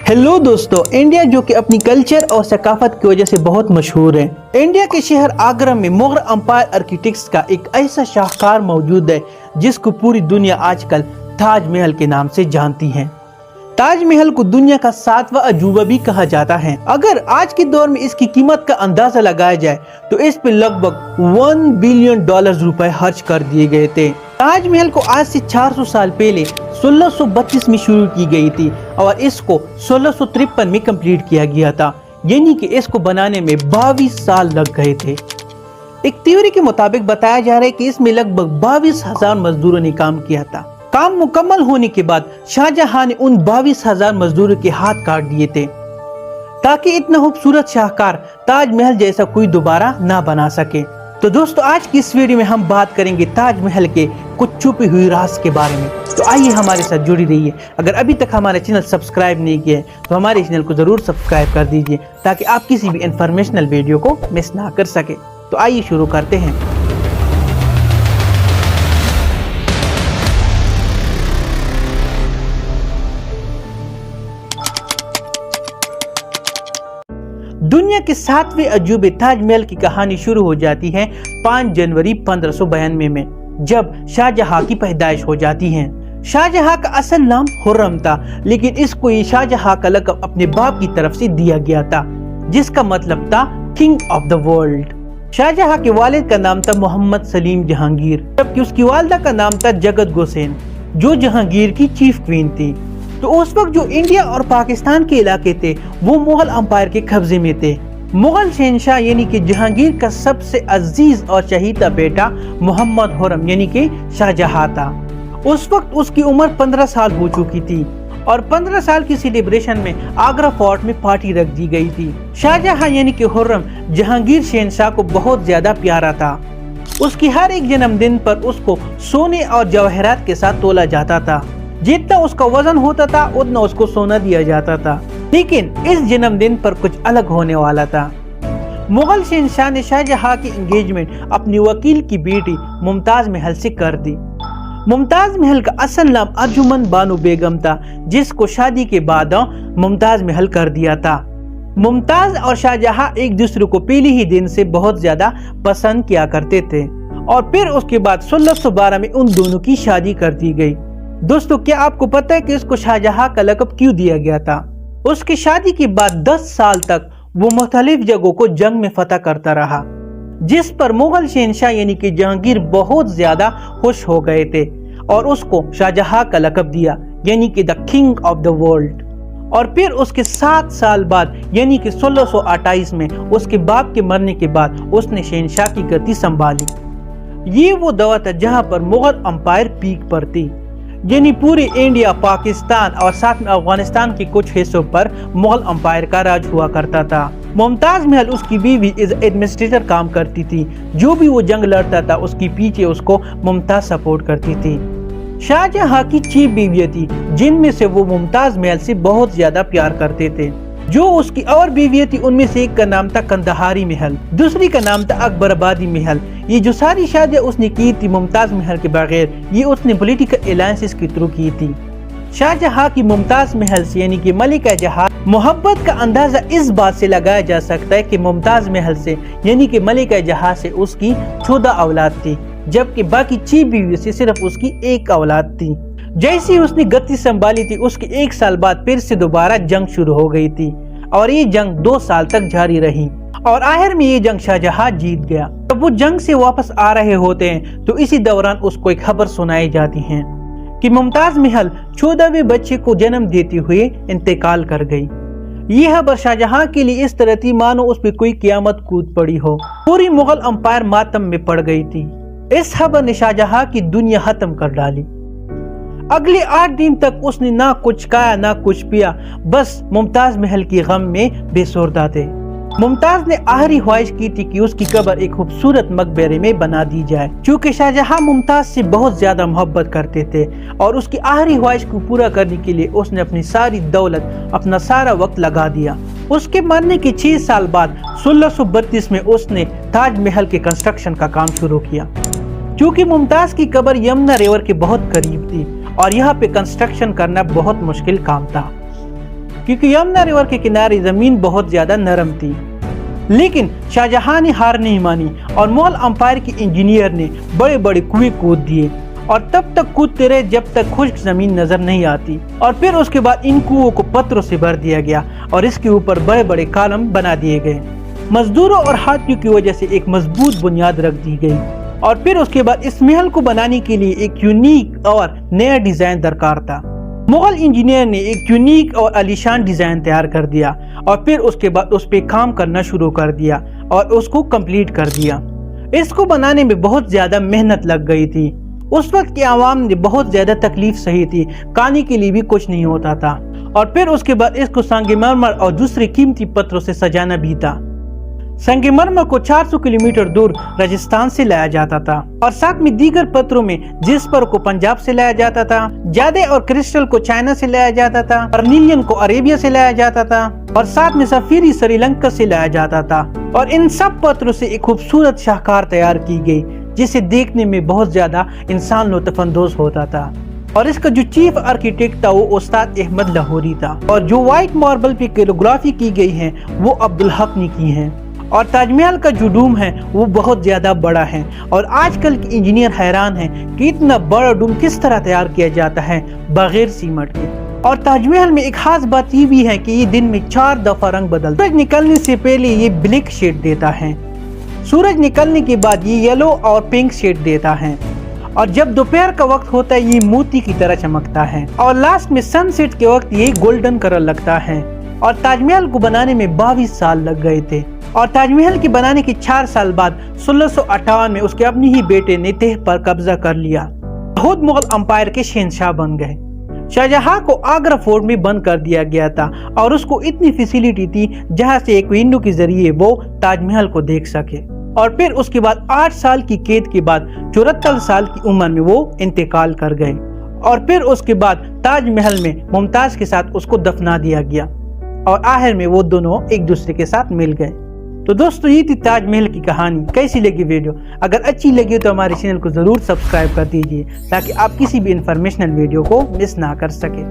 Hello दोस्तों, India जो कि अपनी कल्चर और सकाफत की वजह से बहुत मशहूर है। इंडिया के शहर आगरा में मुगल एम्पायर आर्किटेक्ट्स का एक ऐसा शाहकार मौजूद है जिसको पूरी दुनिया आजकल ताजमहल के नाम से जानती है। ताजमहल को दुनिया का 7वां अजूबा भी कहा जाता है। अगर आज के दौर में इसकी कीमत का अंदाजा लगाया जाए तो इस पे लगभग $1 बिलियन रुपए खर्च कर दिए गए थे। ताजमहल को आज से 400 साल पहले 1632 में शुरू की गई थी और इसको 1653 में कंप्लीट किया गया था, यानी कि इसको बनाने में 22 साल लग गए थे। एक थ्योरी के मुताबिक बताया जा रहा है कि इसमें लगभग 22,000 मजदूरों ने काम किया था। काम मुकम्मल होने के बाद शाहजहां ने उन 22,000 मजदूरों के हाथ काट दिए थे ताकि इतना खूबसूरत शाहकार ताजमहल जैसा कोई दोबारा ना बना सके। तो दोस्तों, आज की इस वीडियो में हम बात करेंगे ताजमहल के कुछ छुपी हुई राज के बारे में। तो आइए हमारे साथ जुड़ी रहिए। अगर अभी तक हमारा चैनल सब्सक्राइब नहीं किया है तो हमारे चैनल को जरूर सब्सक्राइब कर दीजिए ताकि आप किसी भी इंफॉर्मेशनल वीडियो को मिस ना कर सके। तो आइए शुरू करते हैं। दुनिया के 7वें अजूबे ताजमहल की कहानी शुरू हो जाती है 5 जनवरी 1592 में, जब शाहजहां की पैदाइश हो जाती है। शाहजहां का असल नाम खुर्रम था, लेकिन इसको ये शाहजहां का लक़ब अपने बाप की तरफ से दिया गया था, जिसका मतलब था king of the world. Shahjahan के वालिद का नाम था मोहम्मद सलीम जहांगीर, जबकि उसकी वालिदा का नाम था जगत गोसेन, जो जहांगीर की चीफ क्वीन थी। तो उस वक्त जो इंडिया और पाकिस्तान के इलाके थे वो मुगल एम्पायर के कब्जे में थे। मुगल शहंशाह यानी कि जहांगीर का सबसे अजीज और चहीता बेटा मोहम्मद खुर्रम यानी कि शाहजहां था। उस वक्त उसकी उम्र 15 साल हो चुकी थी और 15 साल की सेलिब्रेशन में आगरा फोर्ट में पार्टी रख दी गई थी। शाहजहां यानी कि खुर्रम जहांगीर शहंशाह को बहुत ज्यादा प्यारा था। उसकी हर एक जन्मदिन पर उसको सोने और जवाहरात के साथ तोला जाता था। जितना उसका वजन होता था उतना उसको सोना दिया जाता था। लेकिन इस जन्मदिन पर कुछ अलग होने वाला था। मुगल शहंशाह ने शाहजहां की एंगेजमेंट अपनी वकील की बेटी मुमताज महल से कर दी। मुमताज महल का असल नाम अर्जुमन बानो बेगम था, जिसको शादी के बाद मुमताज महल कर दिया था। मुमताज और शाहजहां एक दूसरे को पहले ही दिन से बहुत ज्यादा पसंद किया करते थे और फिर उसके बाद 1612 में उन दोनों की शादी कर दी गई। दोस्तों, क्या आपको पता है कि इसको शाहजहां का लक़ब क्यों दिया गया था? उसकी शादी के बाद 10 साल तक वो मुख्तलिफ जगहों को जंग में फतह करता रहा, जिस पर मुगल शहंशाह यानी कि जहांगीर बहुत ज्यादा खुश हो गए थे और उसको शाहजहां का लक़ब दिया, यानी कि the king of the world. और फिर उसके 7 साल बाद यानी कि 1628 में उसके बाप के मरने के बाद उसने शहंशाह की गद्दी संभाली। ये वो दौर था जहां पर मुगल एम्पायर पीक पर थी, यानी पूरे इंडिया, पाकिस्तान और साथ में अफगानिस्तान के कुछ हिस्सों पर मुगल एम्पायर का राज हुआ करता था। मुमताज महल उसकी बीवी एज एडमिनिस्ट्रेटर काम करती थी। जो भी वो जंग लड़ता था उसके पीछे उसको मुमताज सपोर्ट करती थी। शाहजहां की 6 बीवियां थी, जिनमें से वो मुमताज महल से बहुत ज्यादा प्यार करते थे। जो उसकी और बीवियां थी उनमें से एक का नाम था कंदहारी महल, दूसरी का नाम था अकबराबादी महल। ये जो सारी शादियां उसने की थी मुमताज महल के बगैर, ये उसने पॉलिटिकल अलायंसेस के थ्रू की थी। शाहजहां की मुमताज महल से यानी कि मलिका जहां मोहब्बत का अंदाजा इस बात से लगाया जा सकता है कि मुमताज महल से यानी कि मलिका जहां से उसकी 14 औलाद थी, जबकि बाकी 6 बीवियों से सिर्फ उसकी 1 औलाद थी। जैसे ही उसने गद्दी संभाली थी उसके 1 साल बाद फिर से दोबारा जंग शुरू हो गई थी और ये जंग 2 साल तक जारी रही और आखिर में ये जंग शाहजहां जीत गया। जब वो जंग से वापस आ रहे होते हैं तो इसी दौरान उसको एक खबर सुनाई जाती है कि मुमताज महल 14वें बच्चे को जन्म देते हुए इंतकाल कर गई। ये खबर शाहजहां के लिए इस तरह थी मानो उस पर कोई क़यामत कूद पड़ी हो। पूरी मुगल एम्पायर मातम में पड़ गई थी। इस खबर ने शाहजहां की दुनिया खत्म कर डाली। अगले 8 दिन तक उसने ना कुछ खाया ना कुछ पिया, बस मुमताज महल की गम में बेसुरदा थे। मुमताज ने आखिरी ख्वाहिश की थी कि उसकी कब्र एक खूबसूरत मकबरे में बना दी जाए, क्योंकि शाहजहां मुमताज से बहुत ज्यादा मोहब्बत करते थे और उसकी आखिरी ख्वाहिश को पूरा करने के लिए उसने अपनी सारी दौलत, अपना सारा वक्त लगा दिया। उसके मरने के 6 साल बाद 1632 में उसने ताजमहल के कंस्ट्रक्शन का काम शुरू किया। क्योंकि मुमताज की कब्र यमुना रिवर के बहुत करीब थी और यहाँ पे कंस्ट्रक्शन करना बहुत मुश्किल काम था। क्योंकि यमुना रिवर के किनारे जमीन बहुत ज्यादा नरम थी। लेकिन शाहजहां ने हार नहीं मानी और मुगल अंपायर के इंजीनियर ने बड़े बड़े कुएं खोद दिए और तब तक कूदते रहे जब तक खुश्क जमीन नजर नहीं आती। और फिर उसके बाद इन कुओं को पत्थरों से भर दिया गया और इसके ऊपर बड़े बड़े कॉलम बना दिए गए। मजदूरों और हाथियों की वजह से एक मजबूत बुनियाद रख दी गई। और फिर उसके बाद इस महल को बनाने के लिए एक यूनिक और नया डिजाइन दरकार था। मुगल इंजीनियर ने एक यूनिक और आलीशान डिजाइन तैयार कर दिया और फिर उसके बाद उस पे काम करना शुरू कर दिया और उसको कंप्लीट कर दिया। इसको बनाने में बहुत ज्यादा मेहनत लग गई थी। उस वक्त की आवाम ने बहुत ज्यादा तकलीफ सही थी, खाने के लिए भी कुछ नहीं होता था। और फिर उसके बाद इसको संगमरमर और दूसरे कीमती पत्थरों से सजाना भी था। संगमरमर को 400 किलोमीटर दूर राजस्थान से लाया जाता था और साथ में दीगर पत्थरों में जिस्पर को पंजाब से लाया जाता था, जादे और क्रिस्टल को चाइना से लाया जाता था, कर्नीलियन को अरेबिया से लाया जाता था और साथ में सफीरी श्रीलंका से लाया जाता था। और इन सब पत्थरों से एक खूबसूरत शाहकार तैयार की गई जिसे देखने में बहुत ज्यादा इंसान लुत्फानंदोज होता था। और इसका जो चीफ आर्किटेक्ट था वो उस्ताद अहमद लाहौरी था। और जो व्हाइट मार्बल पे कैलीग्राफी की गई है वो अब्दुल हक ने की है। और ताजमहल का जो डूम है वो बहुत ज्यादा बड़ा है और आजकल के इंजीनियर हैरान हैं कि इतना बड़ा डूम किस तरह तैयार किया जाता है बगैर सीमेंट के। और ताजमहल में एक खास बात ये भी है कि ये दिन में 4 दफा रंग बदलता है। सूरज निकलने से पहले ये ब्लैक शेड देता है, सूरज निकलने के बाद ये येलो और पिंक शेड देता है और जब दोपहर का वक्त होता है ये मोती की तरह चमकता है और लास्ट में सनसेट के वक्त ये गोल्डन कलर लगता है। और ताजमहल को बनाने में 22 साल लग गए थे और ताजमहल के बनाने के 4 साल बाद 1658 में उसके अपने ही बेटे ने तह पर कब्जा कर लिया। खुद मुगल अंपायर के शहंशाह बन गए। शाहजहां को आगरा फोर्ट में बंद कर दिया गया था और उसको इतनी फैसिलिटी थी जहां से एक विंडो के जरिए वो ताजमहल को देख सके। और फिर उसके बाद 8 साल की कैद के बाद 74 साल की उम्र में वो इंतकाल कर गए। और फिर उसके बाद ताजमहल में मुमताज के साथ उसको दफना दिया गया और आखिर में वो दोनों एक दूसरे के साथ मिल गए। तो दोस्तों ये थी ताजमहल की कहानी। कैसी लगी वीडियो? अगर अच्छी लगी तो हमारे चैनल को जरूर सब्सक्राइब कर दीजिए ताकि आप किसी भी इंफॉर्मेशनल वीडियो को मिस ना कर सके।